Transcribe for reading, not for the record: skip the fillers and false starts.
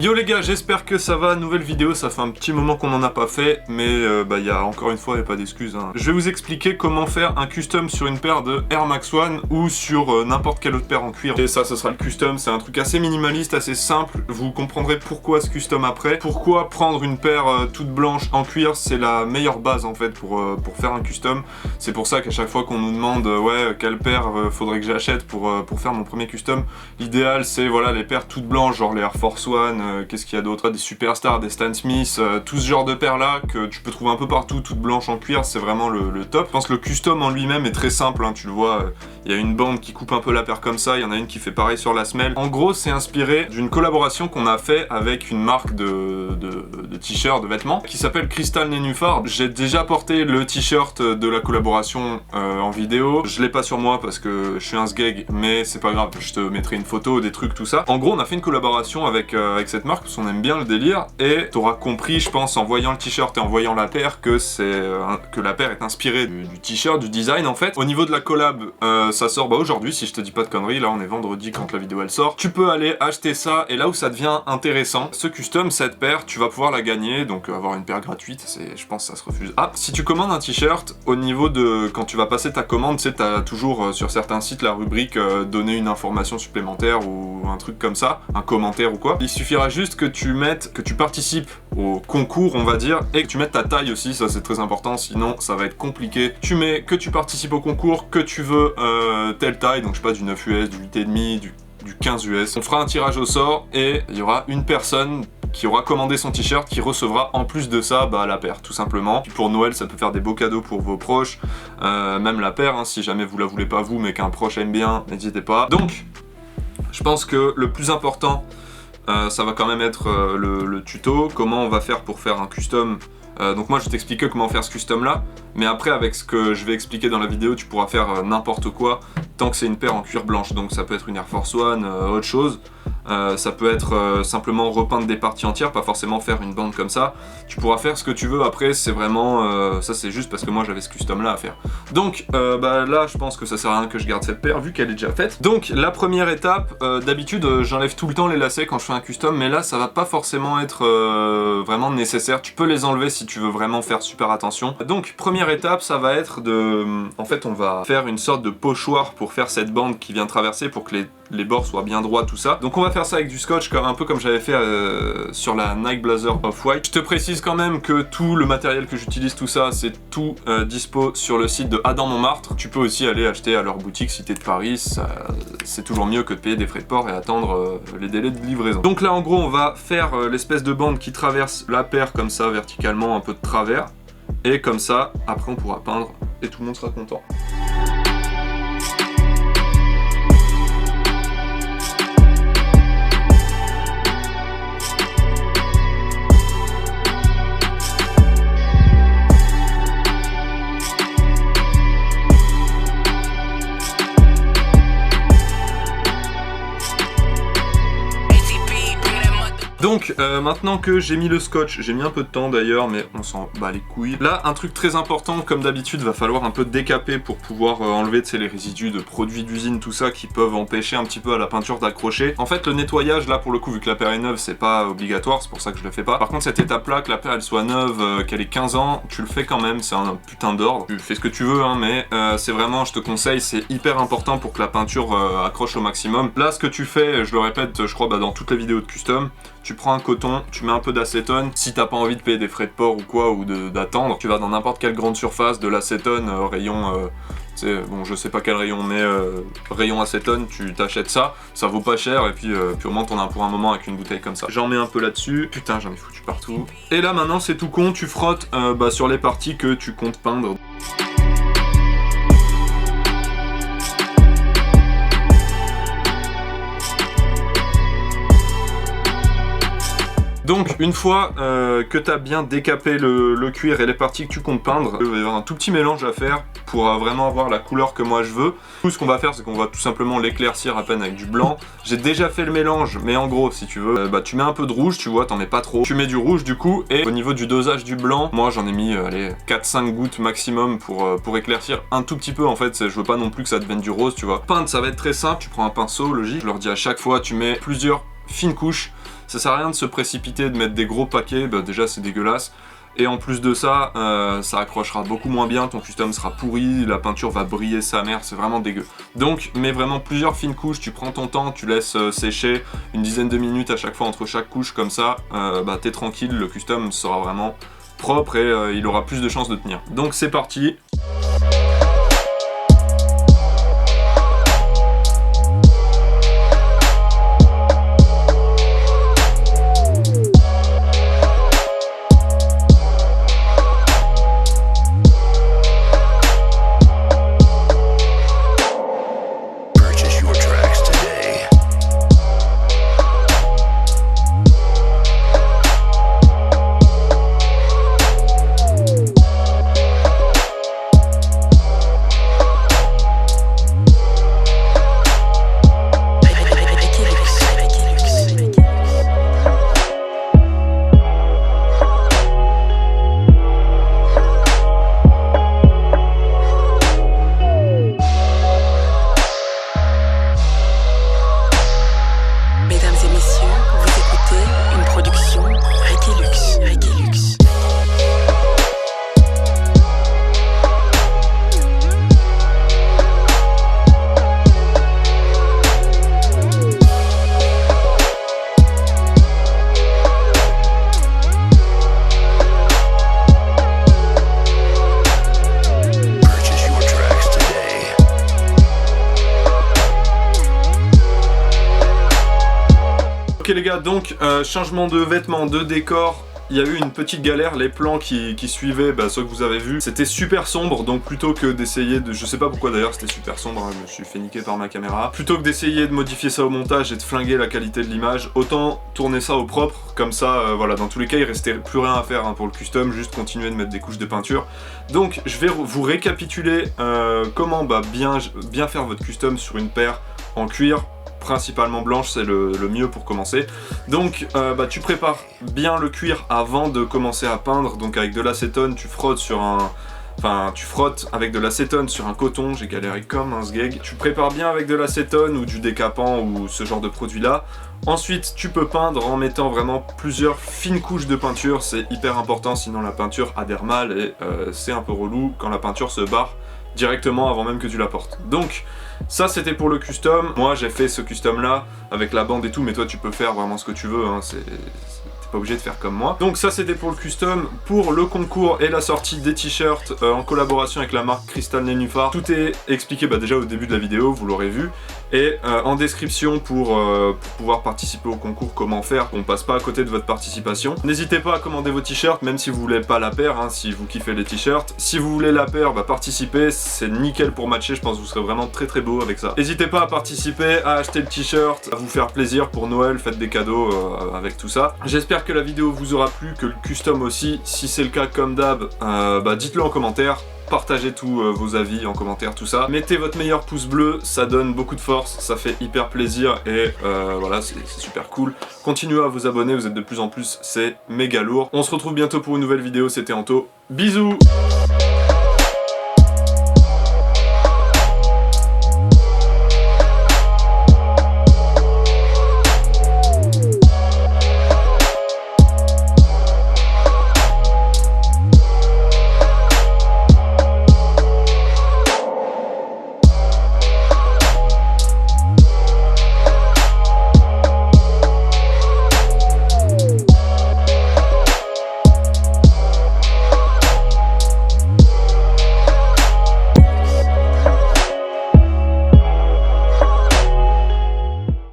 Yo les gars, j'espère que ça va, nouvelle vidéo, ça fait un petit moment qu'on en a pas fait, mais y a encore une fois, y a pas d'excuses. Hein. Je vais vous expliquer comment faire un custom sur une paire de Air Max One ou sur n'importe quelle autre paire en cuir. Et ça, ce sera le custom, c'est un truc assez minimaliste, assez simple, vous comprendrez pourquoi ce custom après. Pourquoi prendre une paire toute blanche en cuir, c'est la meilleure base en fait pour faire un custom. C'est pour ça qu'à chaque fois qu'on nous demande ouais, quelle paire faudrait que j'achète pour faire mon premier custom, l'idéal c'est voilà les paires toutes blanches, genre les Air Force One, qu'est-ce qu'il y a d'autre, des Superstars, des Stan Smith, tout ce genre de paires là que tu peux trouver un peu partout, toutes blanches en cuir, c'est vraiment le top. Je pense que le custom en lui-même est très simple, hein, tu le vois, il y a une bande qui coupe un peu la paire comme ça, il y en a une qui fait pareil sur la semelle. En gros, c'est inspiré d'une collaboration qu'on a fait avec une marque de t-shirts, de vêtements, qui s'appelle Crystal Nénuphar. J'ai déjà porté le t-shirt de la collaboration en vidéo, je l'ai pas sur moi parce que je suis un sgeg, mais c'est pas grave, je te mettrai une photo, des trucs, tout ça. En gros, on a fait une collaboration avec cette marque, parce qu'on aime bien le délire, et t'auras compris, je pense, en voyant le t-shirt et en voyant la paire, que que la paire est inspirée du t-shirt, du design en fait. Au niveau de la collab, ça sort aujourd'hui, si je te dis pas de conneries, là on est vendredi quand la vidéo elle sort. Tu peux aller acheter ça, et là où ça devient intéressant, ce custom, cette paire, tu vas pouvoir la gagner, donc avoir une paire gratuite, je pense que ça se refuse. Ah, si tu commandes un t-shirt, au niveau de, quand tu vas passer ta commande, tu sais, t'as toujours sur certains sites la rubrique donner une information supplémentaire ou un truc comme ça, un commentaire ou quoi. Il suffira juste que tu participes au concours, on va dire, et que tu mettes ta taille aussi, ça c'est très important, sinon ça va être compliqué. Tu mets que tu participes au concours, que tu veux telle taille, donc je sais pas, du 9 US, du 8,5, du 15 US. On fera un tirage au sort et il y aura une personne qui aura commandé son t-shirt qui recevra en plus de ça la paire, tout simplement. Puis pour Noël, ça peut faire des beaux cadeaux pour vos proches, même la paire, hein, si jamais vous la voulez pas vous, mais qu'un proche aime bien, n'hésitez pas. Donc, je pense que le plus important, ça va quand même être le tuto, comment on va faire pour faire un custom. Donc moi je vais t'expliquer comment faire ce custom là, mais après avec ce que je vais expliquer dans la vidéo tu pourras faire n'importe quoi tant que c'est une paire en cuir blanche. Donc ça peut être une Air Force One, autre chose, ça peut être simplement repeindre des parties entières, pas forcément faire une bande comme ça. Tu pourras faire ce que tu veux, après c'est vraiment, ça c'est juste parce que moi j'avais ce custom là à faire. Donc là je pense que ça sert à rien que je garde cette paire vu qu'elle est déjà faite. Donc la première étape, d'habitude j'enlève tout le temps les lacets quand je fais un custom, mais là ça va pas forcément être vraiment nécessaire, tu peux les enlever si tu veux vraiment faire super attention. Donc première étape, ça va être en fait on va faire une sorte de pochoir pour faire cette bande qui vient traverser pour que les bords soient bien droits, tout ça. Donc on va faire ça avec du scotch, un peu comme j'avais fait sur la Nike Blazer Off-White. Je te précise quand même que tout le matériel que j'utilise, tout ça, c'est tout dispo sur le site de Adam Montmartre. Tu peux aussi aller acheter à leur boutique si t'es de Paris, c'est toujours mieux que de payer des frais de port et attendre les délais de livraison. Donc là en gros on va faire l'espèce de bande qui traverse la paire comme ça verticalement, un peu de travers, et comme ça après on pourra peindre et tout le monde sera content. Donc maintenant que j'ai mis le scotch, j'ai mis un peu de temps d'ailleurs, mais on s'en bat les couilles. Là, un truc très important, comme d'habitude, va falloir un peu décaper pour pouvoir enlever les résidus de produits d'usine, tout ça, qui peuvent empêcher un petit peu à la peinture d'accrocher. En fait, le nettoyage, là, pour le coup, vu que la paire est neuve, c'est pas obligatoire, c'est pour ça que je le fais pas. Par contre, cette étape-là, que la paire elle soit neuve, qu'elle ait 15 ans, tu le fais quand même, c'est un putain d'ordre. Tu fais ce que tu veux, hein, mais c'est vraiment, je te conseille, c'est hyper important pour que la peinture accroche au maximum. Là, ce que tu fais, je le répète, je crois, dans toutes les vidéos de custom, tu prends un coton, tu mets un peu d'acétone, si t'as pas envie de payer des frais de port ou quoi, ou d'attendre, tu vas dans n'importe quelle grande surface, de l'acétone, rayon, bon je sais pas quel rayon, mais rayon acétone, tu t'achètes ça, ça vaut pas cher, et puis au moins t'en as pour un moment avec une bouteille comme ça. J'en mets un peu là-dessus, putain j'en ai foutu partout. Et là maintenant c'est tout con, tu frottes sur les parties que tu comptes peindre. Donc une fois que tu as bien décapé le cuir et les parties que tu comptes peindre, il va y avoir un tout petit mélange à faire pour vraiment avoir la couleur que moi je veux. Tout ce qu'on va faire, c'est qu'on va tout simplement l'éclaircir à peine avec du blanc. J'ai déjà fait le mélange, mais en gros si tu veux, tu mets un peu de rouge, tu vois, t'en mets pas trop. Tu mets du rouge du coup, et au niveau du dosage du blanc, moi j'en ai mis allez, 4-5 gouttes maximum pour éclaircir un tout petit peu en fait, je veux pas non plus que ça devienne du rose, tu vois. Peindre ça va être très simple, tu prends un pinceau, logique, je leur dis à chaque fois tu mets plusieurs fine couche. Ça sert à rien de se précipiter, de mettre des gros paquets, bah déjà c'est dégueulasse. Et en plus de ça, ça accrochera beaucoup moins bien, ton custom sera pourri, la peinture va briller sa mère, c'est vraiment dégueu. Donc mets vraiment plusieurs fines couches, tu prends ton temps, tu laisses sécher une dizaine de minutes à chaque fois entre chaque couche, comme ça, bah t'es tranquille, le custom sera vraiment propre et il aura plus de chances de tenir. Donc c'est parti. Ok les gars, donc changement de vêtements, de décor. Il y a eu une petite galère, les plans qui suivaient, ceux que vous avez vus, c'était super sombre, donc plutôt que d'essayer de... Je sais pas pourquoi d'ailleurs c'était super sombre, hein, je me suis fait niquer par ma caméra. Plutôt que d'essayer de modifier ça au montage et de flinguer la qualité de l'image, autant tourner ça au propre, comme ça, voilà, dans tous les cas il restait plus rien à faire hein, pour le custom, juste continuer de mettre des couches de peinture. Donc je vais vous récapituler comment bien faire votre custom sur une paire en cuir, principalement blanche, c'est le mieux pour commencer. Donc tu prépares bien le cuir avant de commencer à peindre, donc avec de l'acétone tu frottes sur un... Enfin, tu frottes avec de l'acétone sur un coton, j'ai galéré comme un sgeg. Tu prépares bien avec de l'acétone ou du décapant ou ce genre de produit là. Ensuite, tu peux peindre en mettant vraiment plusieurs fines couches de peinture, c'est hyper important, sinon la peinture adhère mal et c'est un peu relou quand la peinture se barre directement avant même que tu la portes. Donc ça c'était pour le custom. Moi j'ai fait ce custom là avec la bande et tout, mais toi tu peux faire vraiment ce que tu veux, hein, t'es pas obligé de faire comme moi. Donc ça c'était pour le custom. Pour le concours et la sortie des t-shirts en collaboration avec la marque Cristal Nénuphar, tout est expliqué déjà au début de la vidéo, vous l'aurez vu. Et en description pour pouvoir participer au concours, comment faire, qu'on passe pas à côté de votre participation. N'hésitez pas à commander vos t-shirts, même si vous voulez pas la paire, hein, si vous kiffez les t-shirts. Si vous voulez la paire, participez, c'est nickel pour matcher, je pense que vous serez vraiment très très beau avec ça. N'hésitez pas à participer, à acheter le t-shirt, à vous faire plaisir pour Noël, faites des cadeaux avec tout ça. J'espère que la vidéo vous aura plu, que le custom aussi. Si c'est le cas comme d'hab, dites-le en commentaire. Partagez tous vos avis en commentaire, tout ça. Mettez votre meilleur pouce bleu, ça donne beaucoup de force, ça fait hyper plaisir et voilà, c'est super cool. Continuez à vous abonner, vous êtes de plus en plus, c'est méga lourd. On se retrouve bientôt pour une nouvelle vidéo, c'était Anto. Bisous!